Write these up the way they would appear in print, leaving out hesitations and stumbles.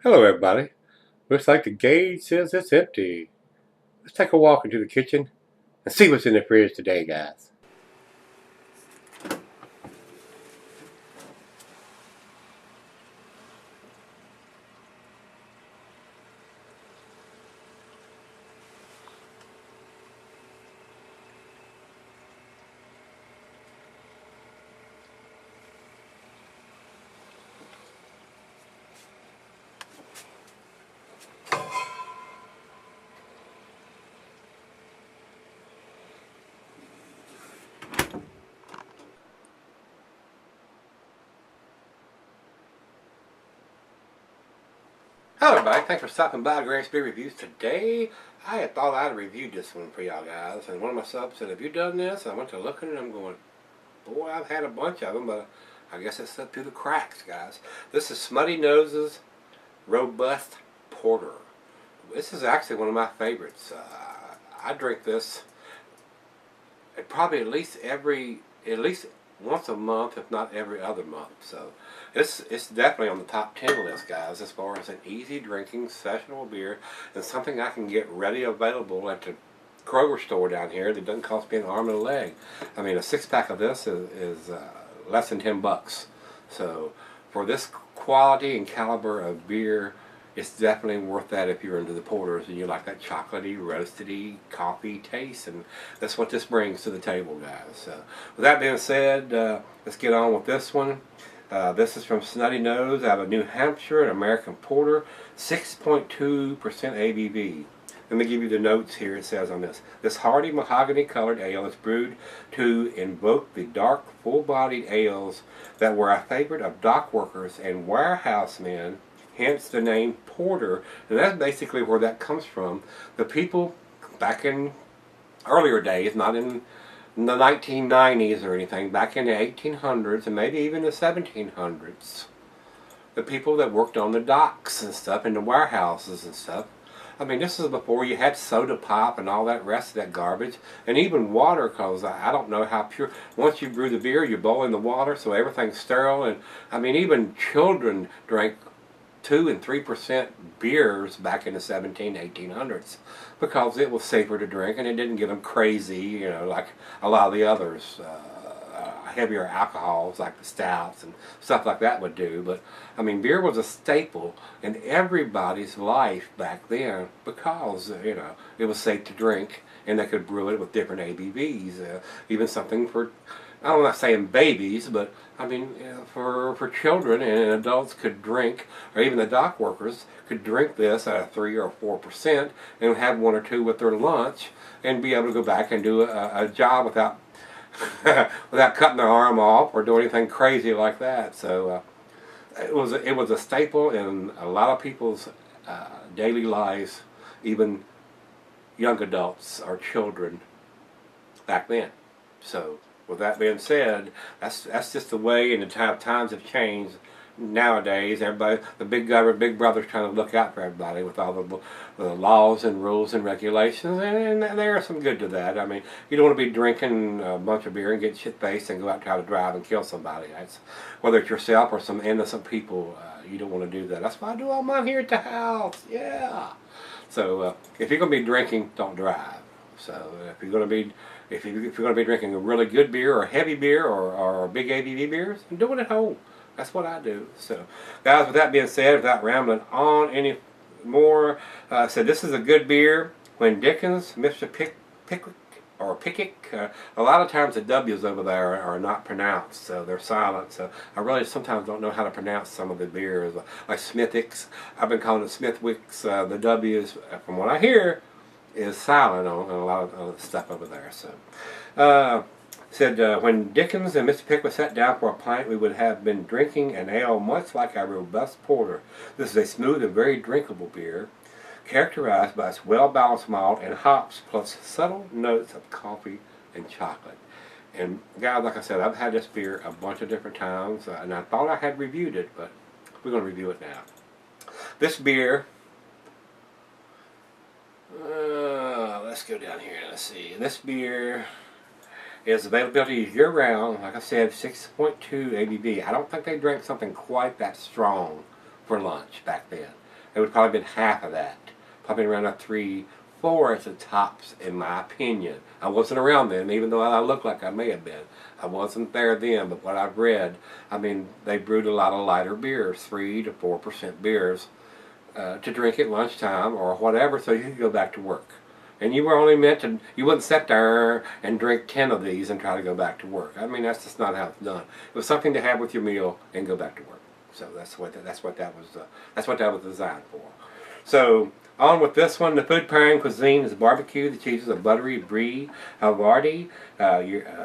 Hello everybody. Looks like the gauge says it's empty. Let's take a walk into the kitchen and see what's in the fridge today, guys. Hello everybody, thanks for stopping by Gregsbeerreviews. Today, I had thought I'd reviewed this one for y'all guys, and one of my subs said, have you done this? And I went to look at it and I'm going, boy, I've had a bunch of them, but I guess it slipped through the cracks, guys. This is Smuttynose Robust Porter. This is actually one of my favorites. I drink this probably at least once a month, if not every other month. So it's definitely on the top 10 list, guys, as far as an easy drinking sessionable beer and something I can get ready available at the Kroger store down here that doesn't cost me an arm and a leg. I mean, a 6-pack of this is less than $10. So for this quality and caliber of beer, it's definitely worth that if you're into the porters and you like that chocolatey, roasty coffee taste, and that's what this brings to the table, guys. So with that being said, let's get on with this one. This is from Smuttynose out of New Hampshire, an American porter, 6.2% ABV. Let me give you the notes here. It says on this: this hearty mahogany-colored ale is brewed to invoke the dark, full-bodied ales that were a favorite of dock workers and warehouse men. Hence the name porter, and that's basically where that comes from. The people back in earlier days, not in the 1990s or anything, back in the 1800s and maybe even the 1700s, the people that worked on the docks and stuff, in the warehouses and stuff. I mean, this is before you had soda pop and all that rest of that garbage, and even water, because I don't know how pure. Once you brew the beer, you're boiling the water, so everything's sterile, and I mean, even children drank 2 and 3% beers back in the 1800s because it was safer to drink and it didn't get them crazy, you know, like a lot of the others, heavier alcohols like the stouts and stuff like that would do. But I mean, beer was a staple in everybody's life back then because, you know, it was safe to drink and they could brew it with different ABVs, even something for, I'm not saying babies, but I mean, for children and adults could drink, or even the dock workers could drink this at a 3 or 4% and have 1 or 2 with their lunch and be able to go back and do a job without without cutting their arm off or doing anything crazy like that. So it was a staple in a lot of people's daily lives, even young adults or children back then. So with that being said, that's just the way, and the times have changed nowadays. Everybody, the big government, big brother's trying to look out for everybody with all the laws and rules and regulations, and there is some good to that. I mean, you don't want to be drinking a bunch of beer and get shit-faced and go out and try to drive and kill somebody. That's, whether it's yourself or some innocent people, you don't want to do that. That's why I do all mine here at the house. Yeah. So if you're going to be drinking, don't drive. So if you're going to be drinking a really good beer or heavy beer or big ABV beers, do it at home. That's what I do. So, guys, with that being said, without rambling on any more, so this is a good beer. When Dickens, Mr. Pickwick, or Pickick, a lot of times the W's over there are not pronounced, so they're silent. So I really sometimes don't know how to pronounce some of the beers, like Smithwick's. I've been calling it Smithwick's. The W's, from what I hear, is silent on a lot of stuff over there. So, said, when Dickens and Mr. Pickwick sat down for a pint, we would have been drinking an ale much like a robust porter. This is a smooth and very drinkable beer, characterized by its well-balanced malt and hops, plus subtle notes of coffee and chocolate. And guys, like I said, I've had this beer a bunch of different times, and I thought I had reviewed it, but we're going to review it now. This beer, let's go down here and let's see. This beer is availability year-round. Like I said, 6.2 ABV. I don't think they drank something quite that strong for lunch back then. it would probably been half of that. Probably around a 3-4 at the tops, in my opinion. I wasn't around then, even though I looked like I may have been. I wasn't there then, but what I've read, I mean, they brewed a lot of lighter beers, 3 to 4% beers, to drink at lunchtime or whatever, so you could go back to work. And you were only meant to, you wouldn't sit there and drink 10 of these and try to go back to work. I mean, that's just not how it's done. It was something to have with your meal and go back to work. So that's what that was designed for. So on with this one, the food pairing cuisine is barbecue. The cheeses are buttery, brie, Havarti,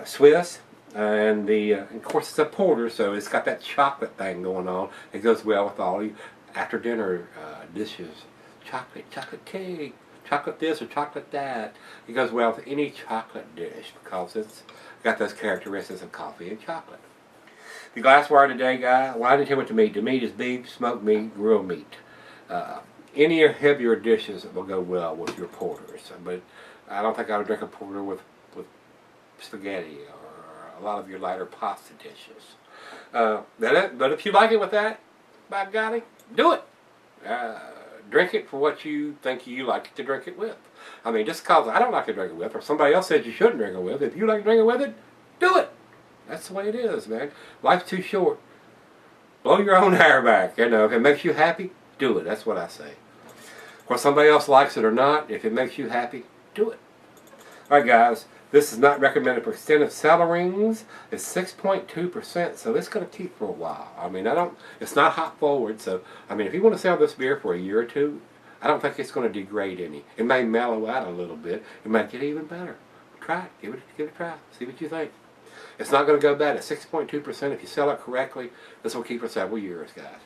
Swiss, and of course it's a porter, so it's got that chocolate thing going on. It goes well with all the after dinner dishes. Chocolate cake, chocolate this or chocolate that. It goes well with any chocolate dish because it's got those characteristics of coffee and chocolate. The glassware today, guys, wine and temperature meat. The meat is beef, smoked meat, grilled meat. Any heavier dishes will go well with your porters, but I don't think I would drink a porter with spaghetti or a lot of your lighter pasta dishes. But if you like it with that, by golly, do it. Drink it for what you think you like to drink it with. I mean, just because I don't like to drink it with, or somebody else said you shouldn't drink it with, if you like to drink it with it, do it. That's the way it is, man. Life's too short. Blow your own hair back. You know, if it makes you happy, do it. That's what I say. Whether somebody else likes it or not, if it makes you happy, do it. Alright guys, this is not recommended for extended cellarings. It's 6.2%, so it's going to keep for a while. I mean, it's not hop forward, so, I mean, if you want to sell this beer for a year or two, I don't think it's going to degrade any. It may mellow out a little bit. It might get even better. Try it. Give it a try. See what you think. It's not going to go bad at 6.2%. If you sell it correctly, this will keep for several years, guys.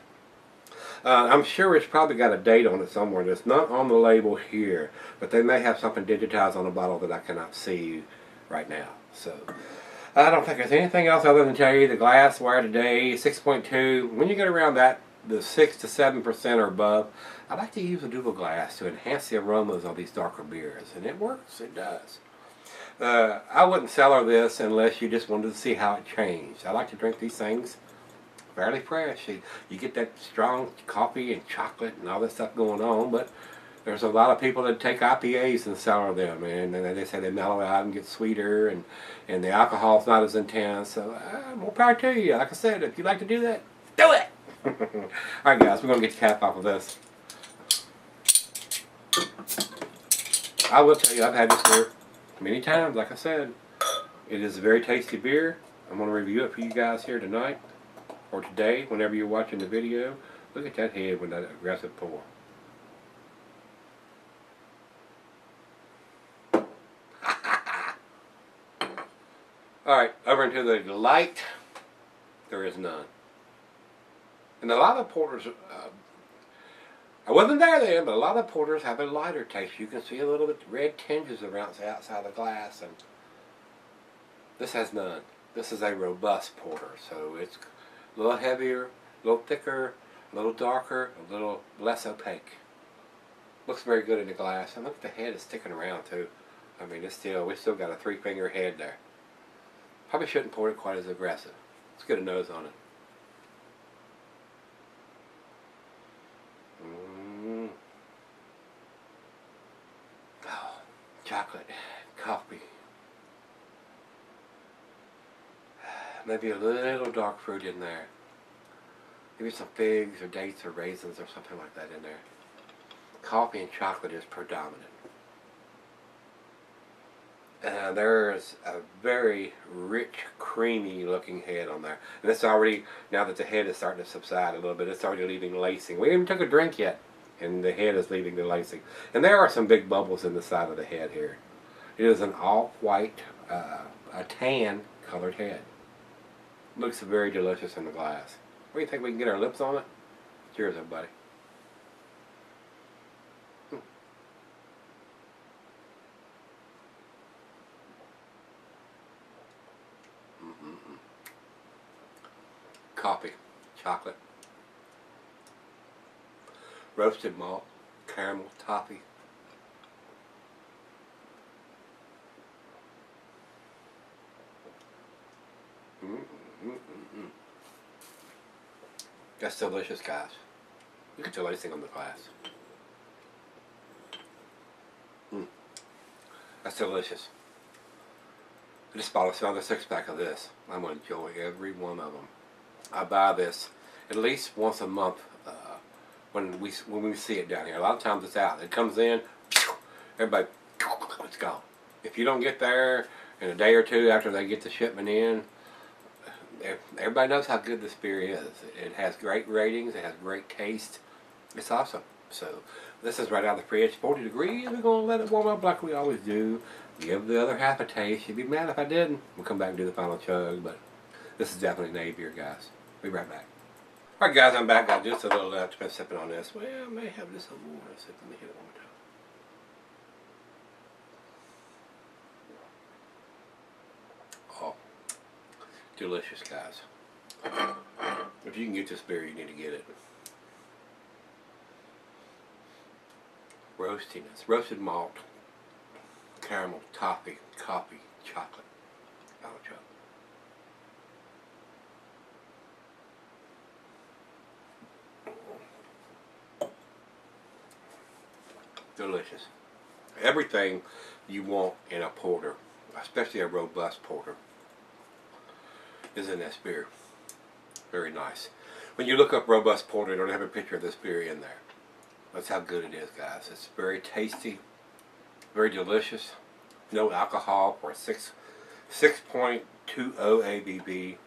I'm sure it's probably got a date on it somewhere that's not on the label here, but they may have something digitized on the bottle that I cannot see right now. So I don't think there's anything else other than tell you the glassware today, 6.2. When you get around that, the 6 to 7% or above, I like to use a double glass to enhance the aromas of these darker beers, and it works. It does. I wouldn't cellar this unless you just wanted to see how it changed. I like to drink these things fairly fresh. You get that strong coffee and chocolate and all that stuff going on, but there's a lot of people that take IPAs and cellar them, and they say they mellow out and get sweeter, and the alcohol's not as intense. So more power to you. Like I said, if you like to do that, do it. Alright guys, we're going to get the cap off of this. I will tell you, I've had this beer many times. Like I said, it is a very tasty beer. I'm going to review it for you guys here tonight, or today, whenever you're watching the video. Look at that head with that aggressive pour. Alright, over into the light. There is none. And a lot of porters, I wasn't there then, but a lot of porters have a lighter taste. You can see a little bit red tinges around the outside of the glass, and this has none. This is a robust porter, so it's a little heavier, a little thicker, a little darker, a little less opaque. Looks very good in the glass, and look, the head is sticking around too. I mean, we still got a 3-finger head there. Probably shouldn't pour it quite as aggressive. Let's get a nose on it. Oh, chocolate, coffee. Maybe a little dark fruit in there. Maybe some figs or dates or raisins or something like that in there. Coffee and chocolate is predominant. There's a very rich, creamy looking head on there. And it's already, now that the head is starting to subside a little bit, it's already leaving lacing. We haven't took a drink yet, and the head is leaving the lacing. And there are some big bubbles in the side of the head here. It is an all-white, a tan colored head. Looks very delicious in the glass. What do you think, we can get our lips on it? Cheers, everybody. Coffee, chocolate, roasted malt, caramel, toffee. That's delicious, guys. You can tell anything on the glass. That's delicious. I just bought another 6-pack of this. I'm going to enjoy every one of them. I buy this at least once a month when we see it down here. A lot of times it's out. It comes in, everybody, it's gone. If you don't get there in a day or two after they get the shipment in, everybody knows how good this beer is. It has great ratings. It has great taste. It's awesome. So this is right out of the fridge, 40 degrees. We're going to let it warm up like we always do. Give the other half a taste. You'd be mad if I didn't. We'll come back and do the final chug, but this is definitely an A beer, guys. Be right back. Alright guys, I'm back. Got just a little left. Been sipping on this. Well, I may have this a little more. Let's see if I can hit it one more time. Oh, delicious, guys. If you can get this beer, you need to get it. Roastiness, roasted malt, caramel, toffee, coffee, chocolate. Final chug. Delicious. Everything you want in a porter, especially a robust porter, is in this beer. Very nice. When you look up robust porter, it don't have a picture of this beer in there. That's how good it is, guys. It's very tasty, very delicious. No alcohol for a 6.20 ABV.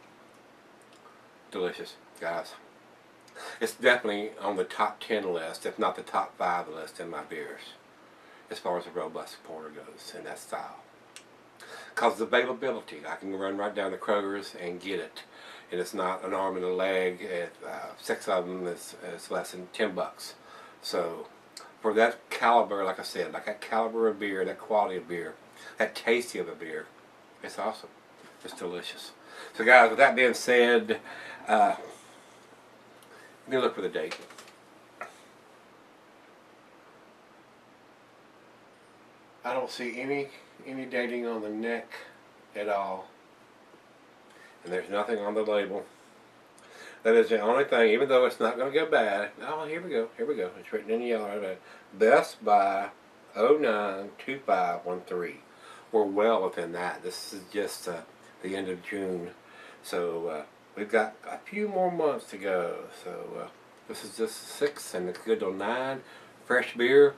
Delicious, guys. It's definitely on the top 10 list, if not the top 5 list in my beers, as far as a robust porter goes in that style. Because of availability, I can run right down to Kroger's and get it, and it's not an arm and a leg. 6 of them is less than $10. So for that caliber, like I said, like that caliber of beer, that quality of beer, that tasty of a beer, it's awesome. It's delicious. So guys, with that being said, let me look for the date. I don't see any dating on the neck at all, and there's nothing on the label. That is the only thing, even though it's not going to go bad. Oh, here we go. Here we go. It's written in yellow. Best by 092513. We're well within that. This is just the end of June. So we've got a few more months to go. So this is just 6 and it's good till 9. Fresh beer.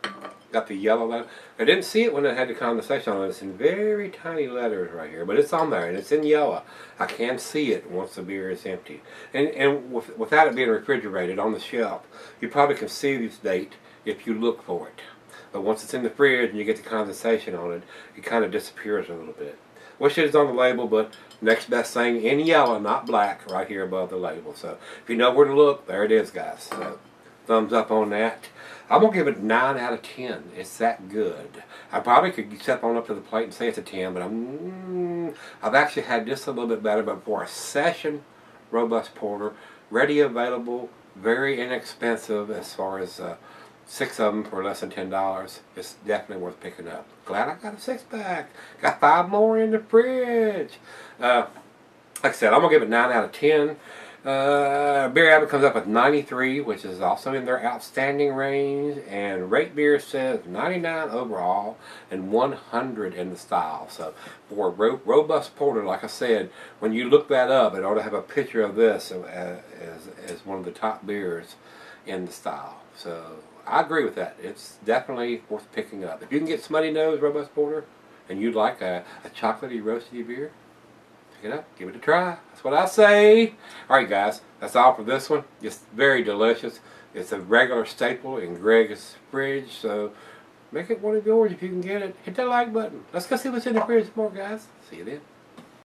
Got the yellow letter. I didn't see it when I had the condensation on it. It's in very tiny letters right here, but it's on there and it's in yellow. I can see it once the beer is empty. And without it being refrigerated on the shelf, you probably can see this date if you look for it. But once it's in the fridge and you get the condensation on it, it kind of disappears a little bit. Wish it was on the label, but next best thing in yellow, not black, right here above the label. So if you know where to look, there it is, guys. So thumbs up on that. I'm going to give it 9 out of 10. It's that good. I probably could step on up to the plate and say it's a 10, but I've actually had just a little bit better. But for a session robust porter, ready, available, very inexpensive as far as 6 of them for less than $10, it's definitely worth picking up. Glad I got a 6-pack. Got 5 more in the fridge. Like I said, I'm going to give it 9 out of 10. Beer Abbott comes up with 93, which is also in their outstanding range, and Rate Beer says 99 overall and 100 in the style. So for a robust porter, like I said, when you look that up, it ought to have a picture of this as one of the top beers in the style. So I agree with that. It's definitely worth picking up. If you can get Smuttynose Robust Porter and you'd like a chocolatey roasty beer, pick it up, give it a try. That's what I say. Alright guys, that's all for this one. It's very delicious. It's a regular staple in Greg's fridge, so make it one of yours if you can get it. Hit that like button. Let's go see what's in the fridge more, guys. See you then.